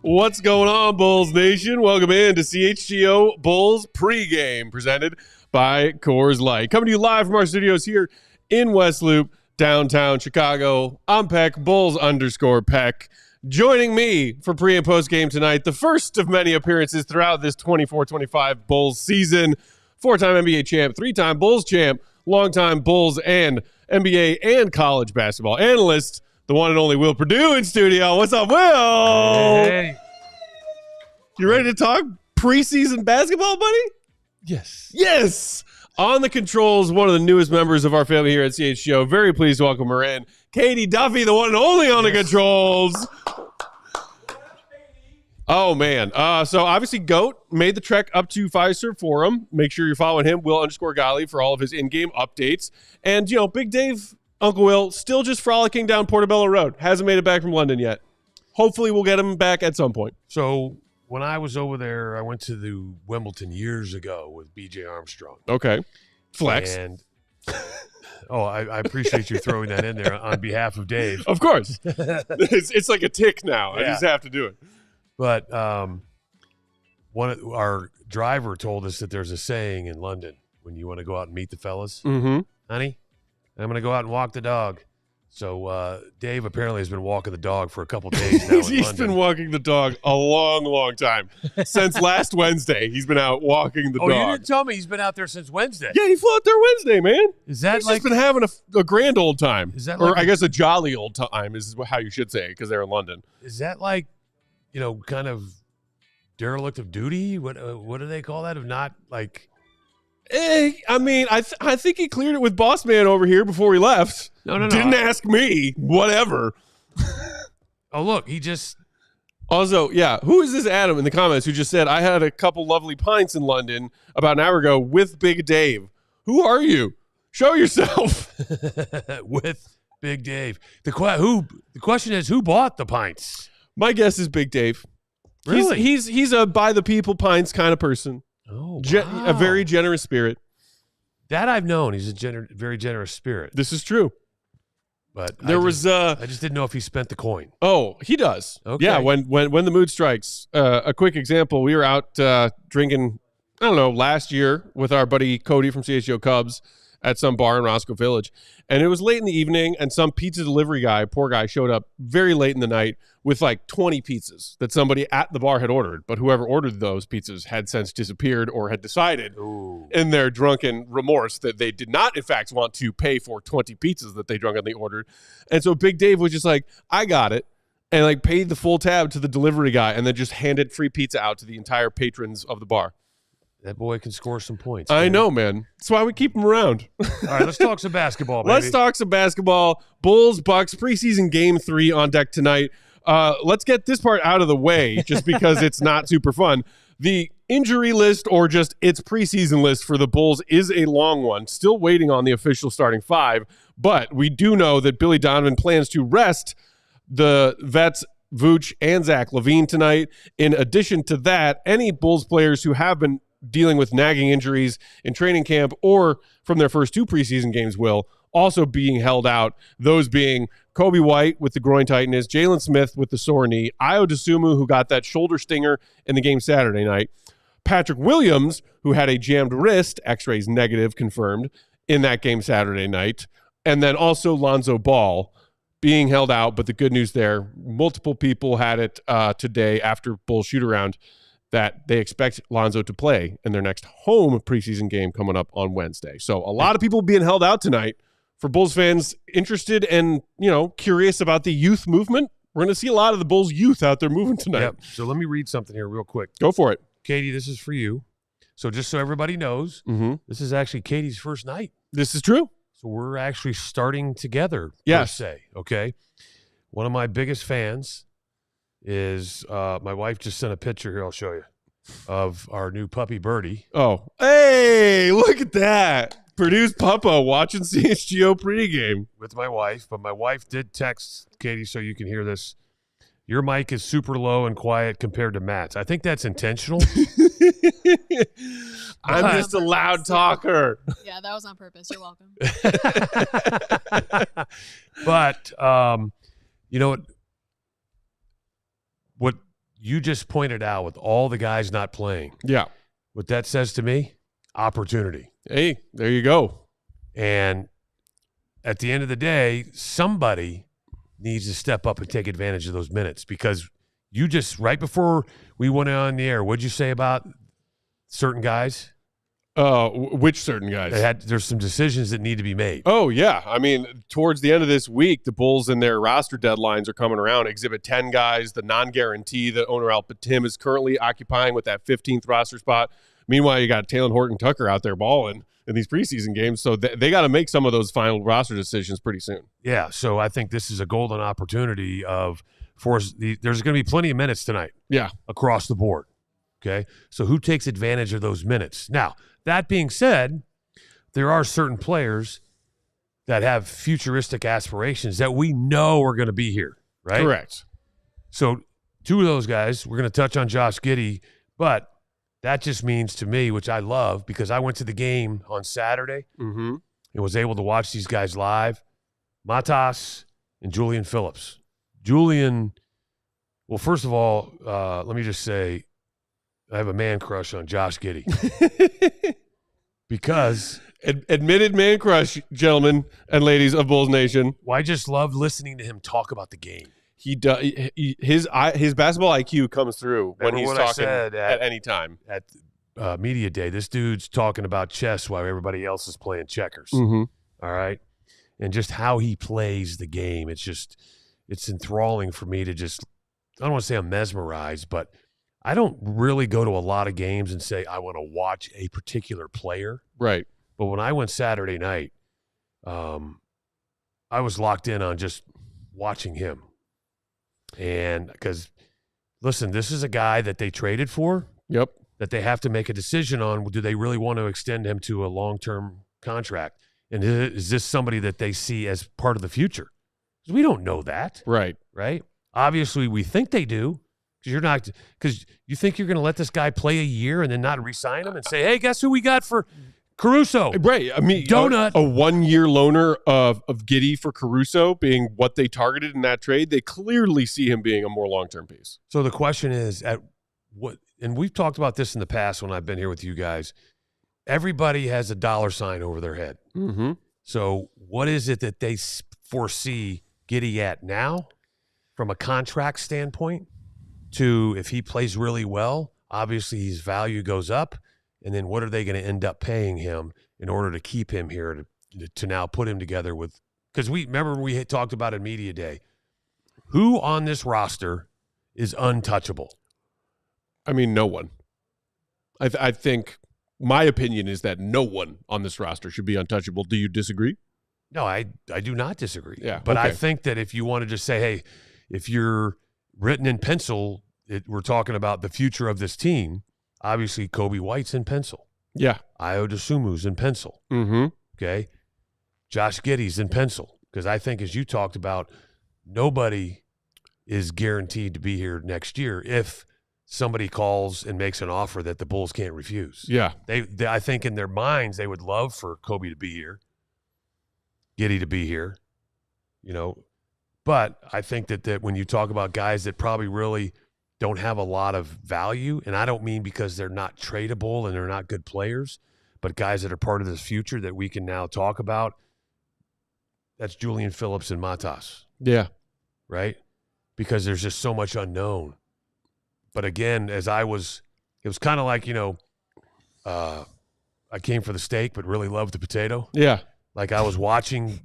What's going on, Bulls Nation? Welcome in to CHGO Bulls Pregame, presented by Coors Light. Coming to you live from our studios here in West Loop, downtown Chicago. I'm Peck, Bulls_Peck. Joining me for pre- and post-game tonight, the first of many appearances throughout this 24-25 Bulls season. Four-time NBA champ, three-time Bulls champ, longtime Bulls and NBA and college basketball analyst, the one and only Will Perdue in studio. What's up, Will? Hey. You ready to talk preseason basketball, buddy? Yes. Yes. On the controls, one of the newest members of our family here at CHGO. Very pleased to welcome her in. Katie Duffy, the one and only on the controls. Oh, man. So obviously, GOAT made the trek up to Fiserv Forum. Make sure you're following him, Will_Golly, for all of his in-game updates. And, Big Dave, Uncle Will, still just frolicking down Portobello Road. Hasn't made it back from London yet. Hopefully, we'll get him back at some point. So when I was over there, I went to the Wimbledon years ago with B.J. Armstrong. Okay. Flex. And I appreciate you throwing that in there on behalf of Dave. Of course. It's like a tick now. Yeah. I just have to do it. But our driver told us that there's a saying in London when you want to go out and meet the fellas. Mm-hmm. Honey, I'm going to go out and walk the dog. So Dave apparently has been walking the dog for a couple days now in He's London. been walking the dog a long, long time. Since last Wednesday, he's been out walking the dog. You didn't tell me he's been out there since Wednesday. Yeah, he flew out there Wednesday, man. Is that He's like just been having a grand old time. Is that or like I guess a jolly old time is how you should say it, because they're in London. Is that like, kind of derelict of duty? What do they call that? Of not like. I think he cleared it with Boss Man over here before he left. No. Didn't ask me. Whatever. Oh, look, he just. Also, yeah, who is this Adam in the comments who just said, I had a couple lovely pints in London about an hour ago with Big Dave? Who are you? Show yourself. With Big Dave. The question is, who bought the pints? My guess is Big Dave. Really? He's a by the people pints kind of person. Oh, wow. A very generous spirit. That I've known. He's a very generous spirit. This is true. But I just didn't know if he spent the coin. Oh, he does. Okay. Yeah, when the mood strikes. A quick example, we were out drinking, I don't know, last year with our buddy Cody from CHGO Cubs at some bar in Roscoe Village. And it was late in the evening, and some pizza delivery guy, poor guy, showed up very late in the night with like 20 pizzas that somebody at the bar had ordered. But whoever ordered those pizzas had since disappeared or had decided in their drunken remorse that they did not, in fact, want to pay for 20 pizzas that they drunkenly ordered. And so Big Dave was just like, I got it, and like paid the full tab to the delivery guy and then just handed free pizza out to the entire patrons of the bar. That boy can score some points. I know, man. That's why we keep him around. All right, let's talk some basketball, baby. Let's talk some basketball. Bulls, Bucks, preseason game 3 on deck tonight. Let's get this part out of the way just because it's not super fun. The injury list, or just its preseason list for the Bulls, is a long one. Still waiting on the official starting 5, but we do know that Billy Donovan plans to rest the vets Vooch and Zach LaVine tonight. In addition to that, any Bulls players who have been dealing with nagging injuries in training camp or from their first 2 preseason games will also being held out, those being Kobe White with the groin tightness, Jalen Smith with the sore knee, Ayo Dosunmu, who got that shoulder stinger in the game Saturday night, Patrick Williams, who had a jammed wrist, x-rays negative confirmed, in that game Saturday night, and then also Lonzo Ball being held out. But the good news there, multiple people had it today after Bulls shoot-around that they expect Lonzo to play in their next home preseason game coming up on Wednesday. So a lot of people being held out tonight. For Bulls fans interested and, curious about the youth movement, we're going to see a lot of the Bulls youth out there moving tonight. Yep. So let me read something here real quick. Go for it. Katie, this is for you. So just so everybody knows, This is actually Katie's first night. This is true. So we're actually starting together, yes. per se, okay? One of my biggest fans is my wife just sent a picture here, I'll show you, of our new puppy Birdie. Oh, hey, look at that. Purdue's Puppo watching CHGO pregame. With my wife, but my wife did text Katie so you can hear this. Your mic is super low and quiet compared to Matt's. I think that's intentional. I'm just a loud talker. Yeah, that was on purpose. You're welcome. But, you know what you just pointed out with all the guys not playing. Yeah. What that says to me, opportunity. Hey, there you go. And at the end of the day, somebody needs to step up and take advantage of those minutes, because you just, right before we went on the air, what'd you say about certain guys? Which certain guys? There's some decisions that need to be made. Oh, yeah. I mean, towards the end of this week, the Bulls and their roster deadlines are coming around. Exhibit 10 guys, the non-guarantee that owner Al Patim is currently occupying with that 15th roster spot. Meanwhile, you got Taylor Horton-Tucker out there balling in these preseason games. So they got to make some of those final roster decisions pretty soon. Yeah, so I think this is a golden opportunity there's going to be plenty of minutes tonight. Yeah. Across the board. Okay? So who takes advantage of those minutes? Now, that being said, there are certain players that have futuristic aspirations that we know are going to be here, right? Correct. So two of those guys, we're going to touch on Josh Giddey, but that just means to me, which I love, because I went to the game on Saturday and was able to watch these guys live, Matas and Julian Phillips. Julian, well, first of all, let me just say, I have a man crush on Josh Giddey. Because admitted man crush, gentlemen and ladies of Bulls Nation. Well, I just love listening to him talk about the game. He does. His basketball IQ comes through when he's talking at any time. At media day, this dude's talking about chess while everybody else is playing checkers. Mm-hmm. All right, and just how he plays the game. It's enthralling for me to just. I don't want to say I'm mesmerized, but I don't really go to a lot of games and say I want to watch a particular player. Right. But when I went Saturday night, I was locked in on just watching him. And because, listen, this is a guy that they traded for. Yep. That they have to make a decision on. Do they really want to extend him to a long-term contract? And is this somebody that they see as part of the future? Because we don't know that. Right. Right? Obviously, we think they do. Because you think you're going to let this guy play a year and then not re-sign him and say, hey, guess who we got for Caruso? Right. I mean, Donut. A 1-year loaner of Giddey for Caruso being what they targeted in that trade. They clearly see him being a more long-term piece. So the question is, and we've talked about this in the past when I've been here with you guys, everybody has a dollar sign over their head. Mm-hmm. So what is it that they foresee Giddey at now from a contract standpoint? To if he plays really well, obviously his value goes up, and then what are they going to end up paying him in order to keep him here to now put him together with? Because we had talked about in media day, who on this roster is untouchable? I mean, no one. I think my opinion is that no one on this roster should be untouchable. Do you disagree? No, I do not disagree. Yeah, but okay. I think that if you want to just say, hey, if you're written in pencil, we're talking about the future of this team. Obviously, Kobe White's in pencil. Yeah. Ayo Dosunmu's in pencil. Mm-hmm. Okay. Josh Giddey's in pencil. Because I think, as you talked about, nobody is guaranteed to be here next year if somebody calls and makes an offer that the Bulls can't refuse. Yeah. They I think in their minds they would love for Kobe to be here, Giddey to be here, But I think that when you talk about guys that probably really don't have a lot of value, and I don't mean because they're not tradable and they're not good players, but guys that are part of this future that we can now talk about, that's Julian Phillips and Matas. Yeah. Right? Because there's just so much unknown. But again, it was kind of like, I came for the steak but really loved the potato. Yeah. Like I was watching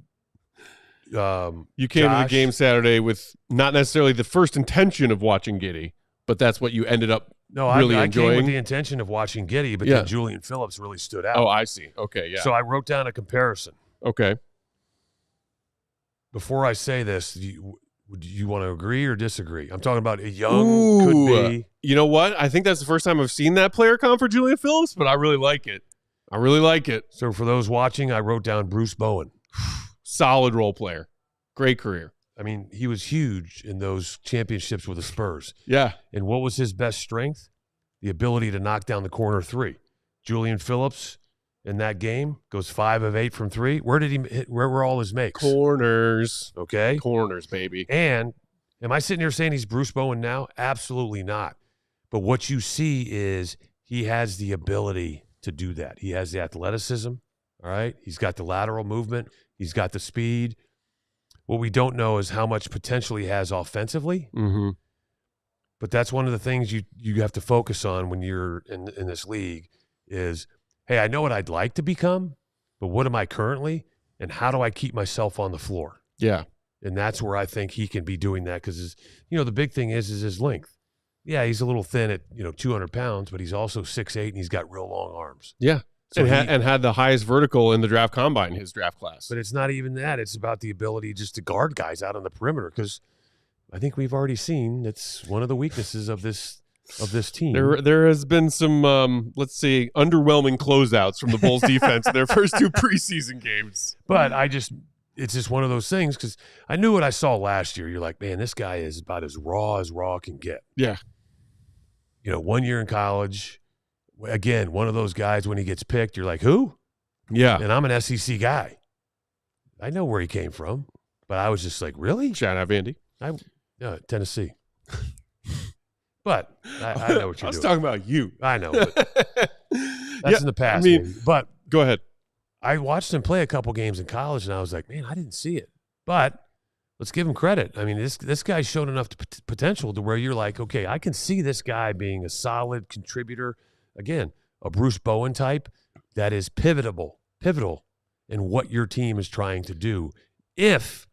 you came to the game Saturday with not necessarily the first intention of watching Giddey, but that's what you ended up really I enjoying. came with the intention of watching Giddey, but then Julian Phillips really stood out. Oh, I see. Okay, yeah. So I wrote down a comparison. Okay. Before I say this, do you want to agree or disagree? I'm talking about a young, could be. You know what? I think that's the first time I've seen that player come for Julian Phillips, but I really like it. So for those watching, I wrote down Bruce Bowen. Solid role player. Great career. I mean, he was huge in those championships with the Spurs. Yeah. And what was his best strength? The ability to knock down the corner three. Julian Phillips in that game goes 5 of 8 from 3. Where did he hit? Where were all his makes? Corners. Okay. Corners, baby. And Am I sitting here saying he's Bruce Bowen now? Absolutely not. But what you see is he has the ability to do that. He has the athleticism, all right? He's got the lateral movement. He's got the speed. What we don't know is how much potential he has offensively. Mm-hmm. But that's one of the things you have to focus on when you're in this league is, hey, I know what I'd like to become, but what am I currently, and how do I keep myself on the floor? Yeah. And that's where I think he can be doing that because, the big thing is his length. Yeah, he's a little thin at, 200 pounds, but he's also 6'8", and he's got real long arms. Yeah. So and had the highest vertical in the draft combine, his draft class. But it's not even that. It's about the ability just to guard guys out on the perimeter because I think we've already seen that's one of the weaknesses of this team. There has been some, let's say, underwhelming closeouts from the Bulls defense in their first 2 preseason games. But it's just one of those things because I knew what I saw last year. You're like, man, this guy is about as raw can get. Yeah. 1 year in college, again, one of those guys when he gets picked, you're like, who? Yeah. And I'm an SEC guy. I know where he came from, but I was just like, really? Shout out, Vandy. Tennessee. But I know what you're doing. I was talking about you. I know. But that's in the past. Maybe. But go ahead. I watched him play a couple games in college, and I was like, man, I didn't see it. But let's give him credit. I mean, this guy showed enough potential to where you're like, okay, I can see this guy being a solid contributor. Again, a Bruce Bowen type that is pivotal in what your team is trying to do if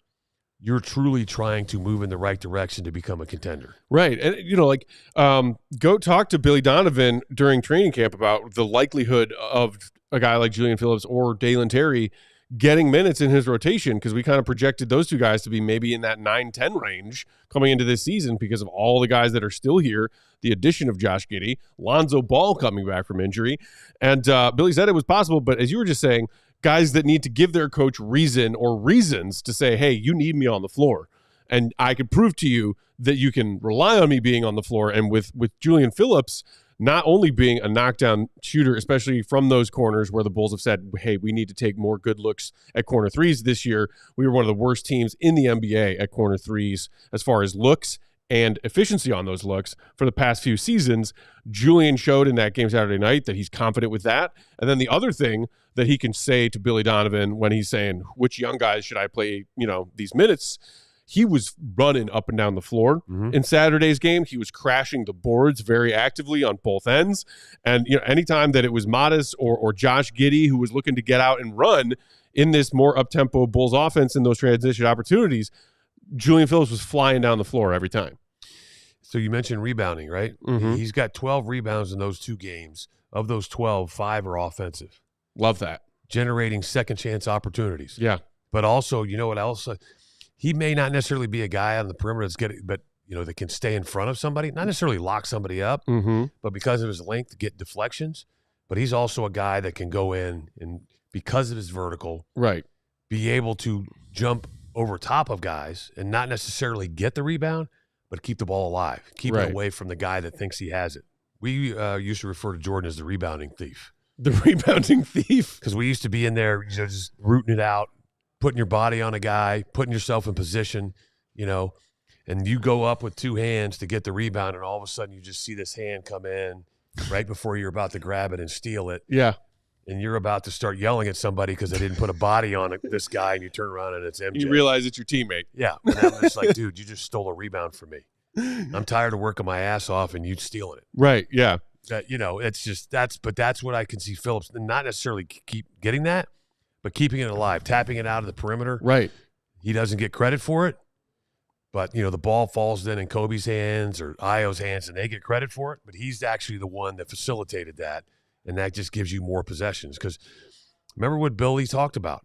you're truly trying to move in the right direction to become a contender. Right. And, go talk to Billy Donovan during training camp about the likelihood of a guy like Julian Phillips or Dalen Terry getting minutes in his rotation because we kind of projected those two guys to be maybe in that 9-10 range coming into this season because of all the guys that are still here, the addition of Josh Giddey, Lonzo Ball coming back from injury. And Billy said it was possible, but as you were just saying, guys that need to give their coach reason or reasons to say, hey, you need me on the floor. And I can prove to you that you can rely on me being on the floor. And with Julian Phillips not only being a knockdown shooter, especially from those corners where the Bulls have said, hey, we need to take more good looks at corner threes this year. We were one of the worst teams in the NBA at corner threes as far as looks and efficiency on those looks for the past few seasons. Julian showed in that game Saturday night that he's confident with that. And then the other thing that he can say to Billy Donovan when he's saying, which young guys should I play, these minutes? He was running up and down the floor in Saturday's game. He was crashing the boards very actively on both ends. And, anytime that it was Modest or Josh Giddey who was looking to get out and run in this more up-tempo Bulls offense in those transition opportunities, Julian Phillips was flying down the floor every time. So you mentioned rebounding, right? Mm-hmm. He's got 12 rebounds in those 2 games. Of those 12, 5 are offensive. Love that. Generating second chance opportunities. Yeah. But also, you know what else? He may not necessarily be a guy on the perimeter that can stay in front of somebody, not necessarily lock somebody up, but because of his length, get deflections. But he's also a guy that can go in and because of his vertical, right, be able to jump over top of guys and not necessarily get the rebound, but keep the ball alive, keep it away from the guy that thinks he has it. We used to refer to Jordan as the rebounding thief. The rebounding thief. Because we used to be in there just rooting it out, putting your body on a guy, putting yourself in position, and you go up with 2 hands to get the rebound, and all of a sudden you just see this hand come in right before you're about to grab it and steal it. Yeah. And you're about to start yelling at somebody because they didn't put a body on this guy, and you turn around and it's MJ. You realize it's your teammate. Yeah. And I'm just like, dude, you just stole a rebound from me. I'm tired of working my ass off and you stealing it. Right, yeah. It's just that's what I can see Phillips, not necessarily keep getting that, but keeping it alive, tapping it out of the perimeter. Right. He doesn't get credit for it, but, the ball falls then in Kobe's hands or Io's hands, and they get credit for it, but he's actually the one that facilitated that, and that just gives you more possessions. Because remember what Billy talked about?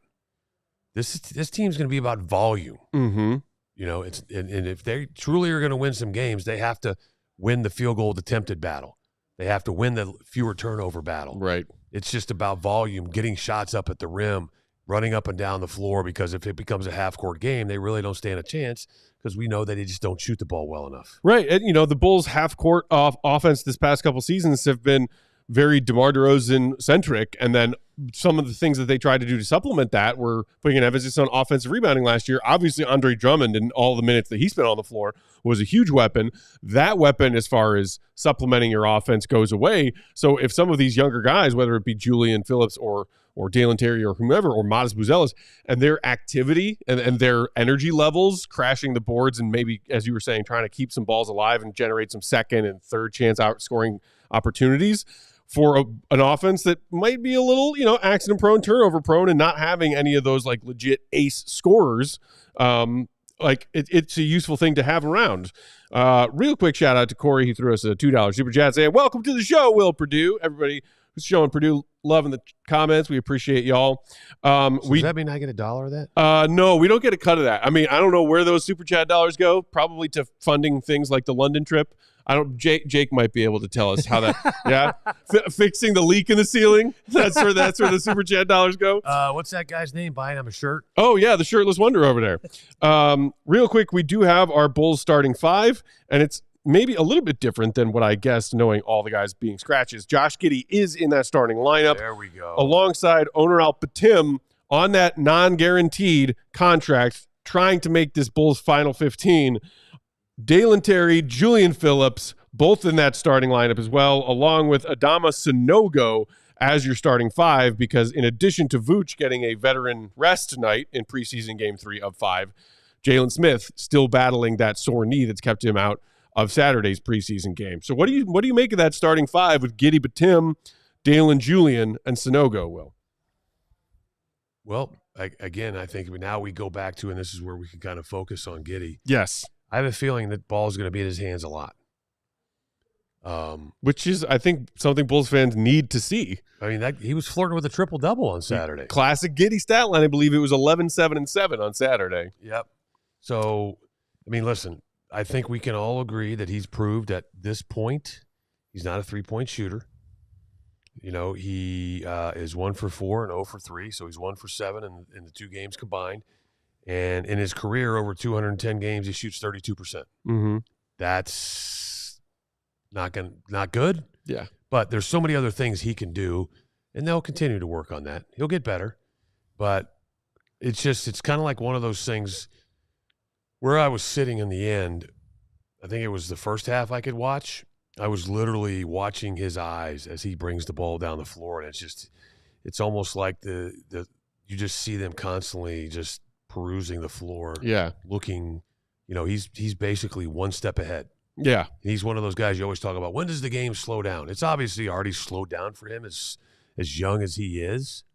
This team's going to be about volume. Mm-hmm. And if they truly are going to win some games, they have to win the field goal attempted battle. They have to win the fewer turnover battle. Right. It's just about volume, getting shots up at the rim, running up and down the floor, because if it becomes a half-court game, they really don't stand a chance because we know that they just don't shoot the ball well enough. Right. And, the Bulls' half-court offense this past couple seasons have been very DeMar DeRozan-centric, and then some of the things that they tried to do to supplement that were putting an emphasis on offensive rebounding last year. Obviously, Andre Drummond and all the minutes that he spent on the floor was a huge weapon. That weapon, as far as supplementing your offense, goes away. So if some of these younger guys, whether it be Julian Phillips or Dalen Terry or whomever, or Modest Buzelis, and their activity and their energy levels crashing the boards and maybe, as you were saying, trying to keep some balls alive and generate some second and third chance outscoring opportunities for an offense that might be a little, accident prone, turnover prone, and not having any of those like legit ace scorers. It's a useful thing to have around. Real quick shout out to Corey. He threw us a $2 super chat saying, "Welcome to the show, Will Perdue." Everybody who's showing Purdue love in the comments, we appreciate y'all. Does that mean I get $1 of that? No, we don't get a cut of that. I mean, I don't know where those super chat dollars go. Probably to funding things like the London trip. Jake might be able to tell us how that. Yeah, fixing the leak in the ceiling. That's where the super chat dollars go. What's that guy's name? Buying him a shirt? Oh yeah, the shirtless wonder over there. Real quick, we do have our Bulls starting 5, and it's maybe a little bit different than what I guessed, knowing all the guys being scratches. Josh Giddey is in that starting lineup. There we go. Alongside Owner Al-Patim on that non-guaranteed contract, trying to make this Bulls final 15. Dalen Terry, Julian Phillips, both in that starting lineup as well, along with Adama Sanogo as your starting 5, because in addition to Vooch getting a veteran rest tonight in preseason game 3 of 5, Jalen Smith still battling that sore knee that's kept him out of Saturday's preseason game. So what do you make of that starting 5 with Giddey, Batum, Dalen, Julian, and Sanogo, Will? Well, I think now we go back to, and this is where we can kind of focus on Giddey. Yes. I have a feeling that ball is going to be in his hands a lot. Which is, I think, something Bulls fans need to see. I mean, he was flirting with a triple-double on Saturday. Classic Giddey stat line. I believe it was 11, 7, and 7 on Saturday. Yep. So, I mean, listen, I think we can all agree that he's proved at this point he's not a three-point shooter. He is 1 for 4 and 0 for 3, so he's 1 for 7 in the 2 games combined. And in his career, over 210 games, he shoots 32%. Mm-hmm. That's not good. Yeah. But there's so many other things he can do, and they'll continue to work on that. He'll get better. But it's kind of like one of those things where I was sitting in the end. I think it was the first half I could watch. I was literally watching his eyes as he brings the ball down the floor, and it's almost like you just see them constantly just perusing the floor, looking, he's basically one step ahead. Yeah. He's one of those guys you always talk about. When does the game slow down? It's obviously already slowed down for him as young as he is,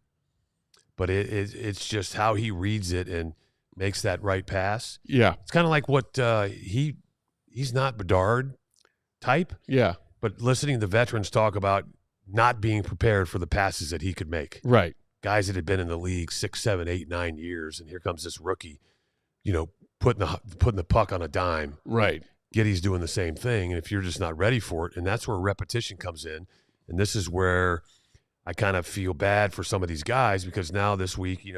but it's just how he reads it and makes that right pass. Yeah. It's kind of like what he's not Bedard type. Yeah. But listening to the veterans talk about not being prepared for the passes that he could make. Right. Guys that had been in the league 6, 7, 8, 9 years, and here comes this rookie, putting the puck on a dime. Right. Giddey's doing the same thing, and if you're just not ready for it, and that's where repetition comes in, and this is where I kind of feel bad for some of these guys, because now this week, you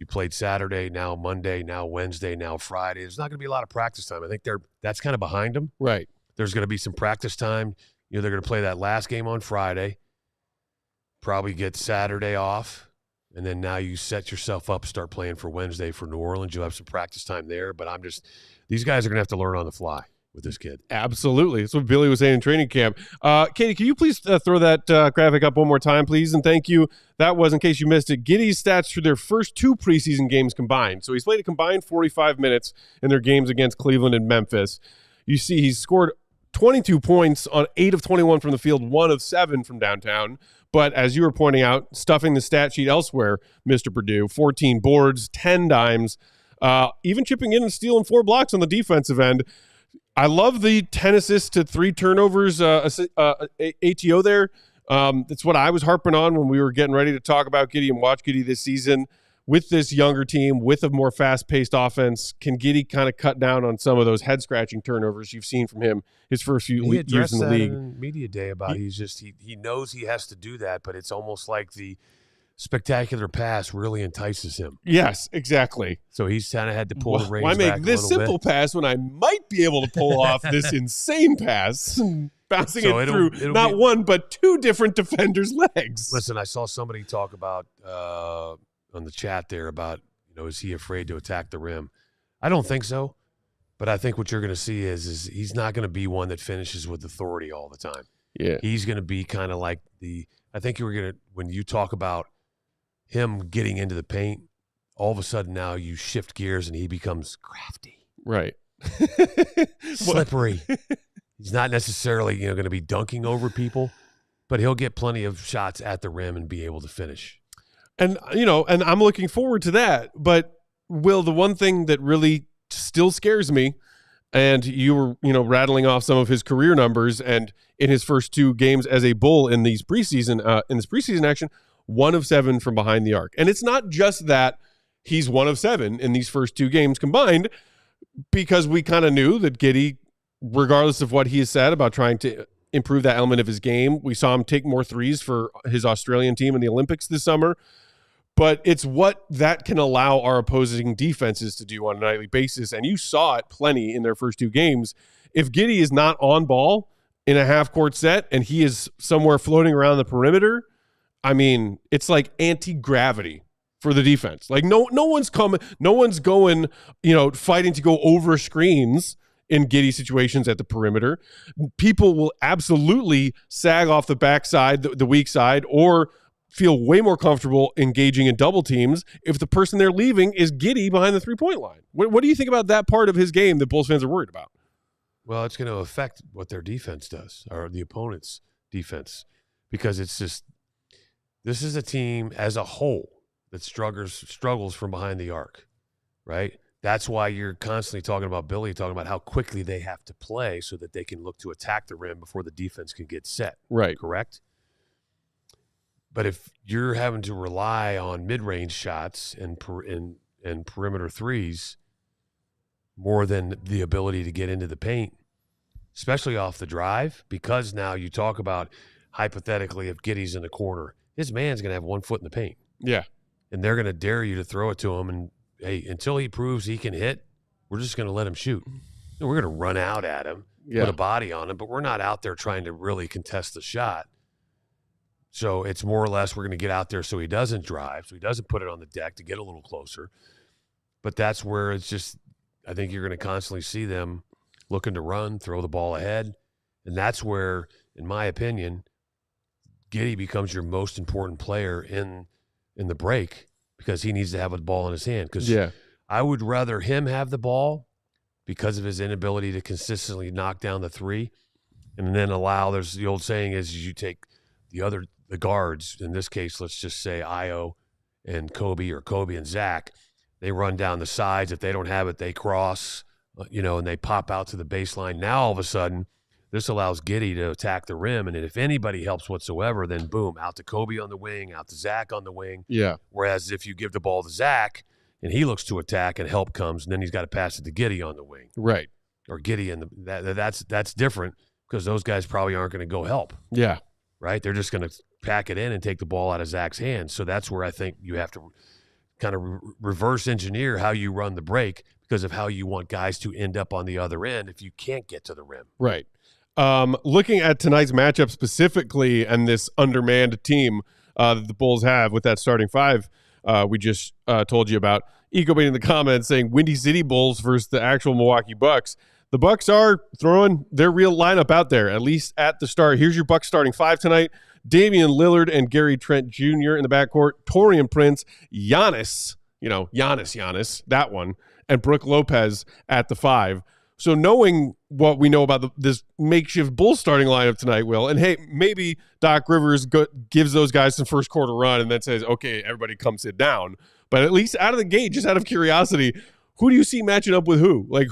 played Saturday, now Monday, now Wednesday, now Friday. There's not going to be a lot of practice time. I think that's kind of behind them. Right. There's going to be some practice time. They're going to play that last game on Friday. Probably get Saturday off, and then now you set yourself up, start playing for Wednesday for New Orleans. You'll have some practice time there, but these guys are going to have to learn on the fly with this kid. Absolutely. That's what Billy was saying in training camp. Katie, can you please throw that graphic up one more time, please? And thank you. That was, in case you missed it, Giddey's stats through their first 2 preseason games combined. So he's played a combined 45 minutes in their games against Cleveland and Memphis. You see he's scored 22 points on 8 of 21 from the field, 1 of 7 from downtown. But as you were pointing out, stuffing the stat sheet elsewhere, Mr. Perdue, 14 boards, 10 dimes, even chipping in and stealing 4 blocks on the defensive end. I love the 10 assists to 3 turnovers ATO there. That's what I was harping on when we were getting ready to talk about Giddey and watch Giddey this season. With this younger team, with a more fast-paced offense, can Giddey kind of cut down on some of those head-scratching turnovers you've seen from him his first few years in the league? In media day about he knows he has to do that, but it's almost like the spectacular pass really entices him. Yes, exactly. So he's kind of had to pull the reins back. Why back make this simple pass when I might be able to pull off this insane pass? bouncing So it it'll through not be- one but two different defenders' legs. Listen, I saw somebody talk about on the chat there about, is he afraid to attack the rim? I don't think so, but I think what you're going to see is he's not going to be one that finishes with authority all the time. Yeah. He's going to be kind of like I think when you talk about him getting into the paint, all of a sudden now you shift gears and he becomes crafty. Right. Slippery. He's not necessarily, going to be dunking over people, but he'll get plenty of shots at the rim and be able to finish. And, and I'm looking forward to that. But, Will, the one thing that really still scares me, and you were, rattling off some of his career numbers, and in his first two games as a Bull in this preseason action, 1 of 7 from behind the arc. And it's not just that he's 1 of 7 in these first two games combined, because we kind of knew that Giddey, regardless of what he has said about trying to improve that element of his game, we saw him take more threes for his Australian team in the Olympics this summer. But it's what that can allow our opposing defenses to do on a nightly basis. And you saw it plenty in their first two games. If Giddey is not on ball in a half-court set and he is somewhere floating around the perimeter, I mean, it's like anti-gravity for the defense. Like no one's going, fighting to go over screens in Giddey situations at the perimeter. People will absolutely sag off the backside, the weak side, or feel way more comfortable engaging in double teams if the person they're leaving is Giddey behind the three-point line. What do you think about that part of his game that Bulls fans are worried about? Well, it's going to affect what their defense does, or the opponent's defense, because it's just this is a team as a whole that struggles from behind the arc, right? That's why you're constantly talking about how quickly they have to play so that they can look to attack the rim before the defense can get set. Right. Correct? But if you're having to rely on mid-range shots and perimeter threes more than the ability to get into the paint, especially off the drive, because now you talk about hypothetically if Giddey's in the corner, his man's going to have 1 foot in the paint. Yeah. And they're going to dare you to throw it to him. And, hey, until he proves he can hit, we're just going to let him shoot. And we're going to run out at him, put a body on him, but we're not out there trying to really contest the shot. So it's more or less we're going to get out there so he doesn't drive, so he doesn't put it on the deck to get a little closer. But that's where it's just I think you're going to constantly see them looking to run, throw the ball ahead. And that's where, in my opinion, Giddey becomes your most important player in the break because he needs to have a ball in his hand. Because I would rather him have the ball because of his inability to consistently knock down the three and then there's the old saying is you take the guards, in this case, let's just say Io and Kobe or Kobe and Zach, they run down the sides. If they don't have it, they cross, and they pop out to the baseline. Now, all of a sudden, this allows Giddey to attack the rim, and if anybody helps whatsoever, then boom, out to Kobe on the wing, out to Zach on the wing. Yeah. Whereas if you give the ball to Zach and he looks to attack and help comes, and then he's got to pass it to Giddey on the wing. Right. Or Giddey that's different because those guys probably aren't going to go help. Yeah. Right? They're just going to pack it in and take the ball out of Zach's hands. So that's where I think you have to kind of reverse engineer how you run the break because of how you want guys to end up on the other end if you can't get to the rim. Right. Looking at tonight's matchup specifically and this undermanned team that the Bulls have with that starting five we just told you about, Eco in the comments saying Windy City Bulls versus the actual Milwaukee Bucks. The Bucks are throwing their real lineup out there, at least at the start. Here's your Bucks starting five tonight. Damian Lillard and Gary Trent Jr. in the backcourt. Taurean Prince, Giannis, Giannis, that one, and Brook Lopez at the five. So knowing what we know about this makeshift Bulls starting lineup tonight, Will, and hey, maybe Doc Rivers gives those guys some first quarter run and then says, okay, everybody come sit down. But at least out of the gate, just out of curiosity, who do you see matching up with who? Like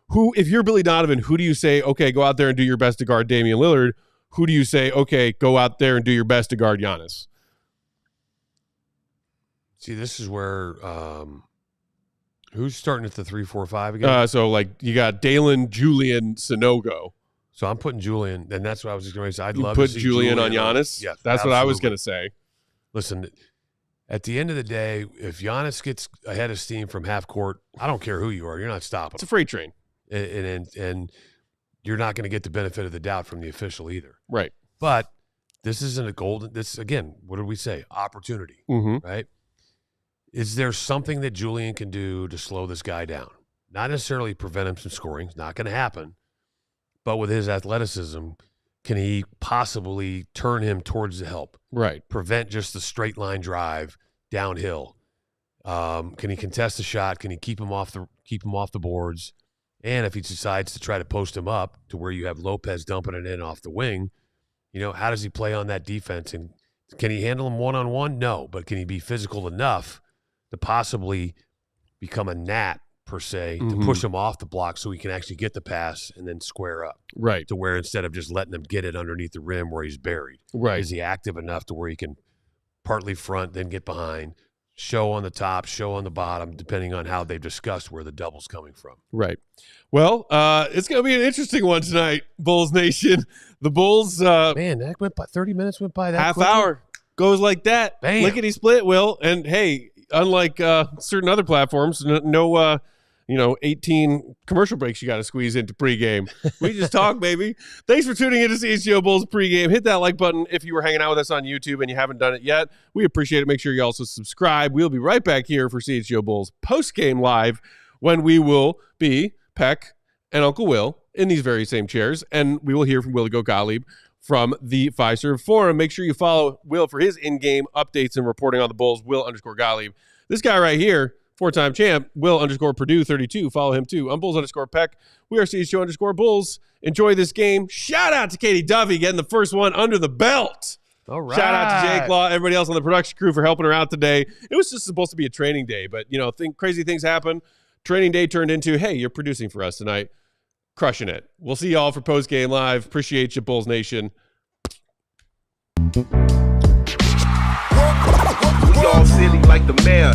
who, if you're Billy Donovan, who do you say, okay, go out there and do your best to guard Damian Lillard? Who do you say, okay, go out there and do your best to guard Giannis? See, this is where who's starting at the 3-4-5 again? So like you got Dalen, Julian, Sanogo. So I'm putting Julian, and that's what I was just going to say. I'd love to see put Julian on Giannis. Yeah, that's absolutely. what I was going to say. Listen, at the end of the day, if Giannis gets ahead of steam from half court, I don't care who you are, you're not stopping. It's a freight train, and you're not going to get the benefit of the doubt from the official either. Right. But this isn't a golden – this, again, what did we say? Opportunity, right? Is there something that Julian can do to slow this guy down? Not necessarily prevent him from scoring. It's not going to happen. But with his athleticism, can he possibly turn him towards the help? Right. Prevent just the straight line drive downhill. Can he contest the shot? Can he keep him off the boards? And if he decides to try to post him up to where you have Lopez dumping it in off the wing, how does he play on that defense? And can he handle him one-on-one? No, but can he be physical enough to possibly become a gnat, per se, to push him off the block so he can actually get the pass and then square up? Right. To where instead of just letting him get it underneath the rim where he's buried. Right. Is he active enough to where he can partly front, then get behind, show on the top, show on the bottom, depending on how they've discussed where the double's coming from. Right. Well, it's going to be an interesting one tonight, Bulls Nation. The Bulls. Man, that went by 30 minutes went by that half quickly. Hour goes like that. Bam. Lickety split, Will. And hey, unlike certain other platforms, no 18 commercial breaks you got to squeeze into pregame. We just talk, baby. Thanks for tuning in to CHGO Bulls pregame. Hit that like button if you were hanging out with us on YouTube and you haven't done it yet. We appreciate it. Make sure you also subscribe. We'll be right back here for CHGO Bulls postgame live when we will be Peck and Uncle Will in these very same chairs, and we will hear from Will Gottlieb from the Fiserv Forum. Make sure you follow Will for his in-game updates and reporting on the Bulls, Will_Gottlieb. This guy right here, four-time champ, Will_Perdue 32. Follow him too. I'm Bulls_Peck. We are CHGO_Bulls. Enjoy this game. Shout out to Katie Duffy getting the first one under the belt. All right. Shout out to Jake Law, everybody else on the production crew for helping her out today. It was just supposed to be a training day, but crazy things happen. Training day turned into, hey, you're producing for us tonight. Crushing it. We'll see y'all for post-game live. Appreciate you, Bulls Nation. We all silly like the mayor.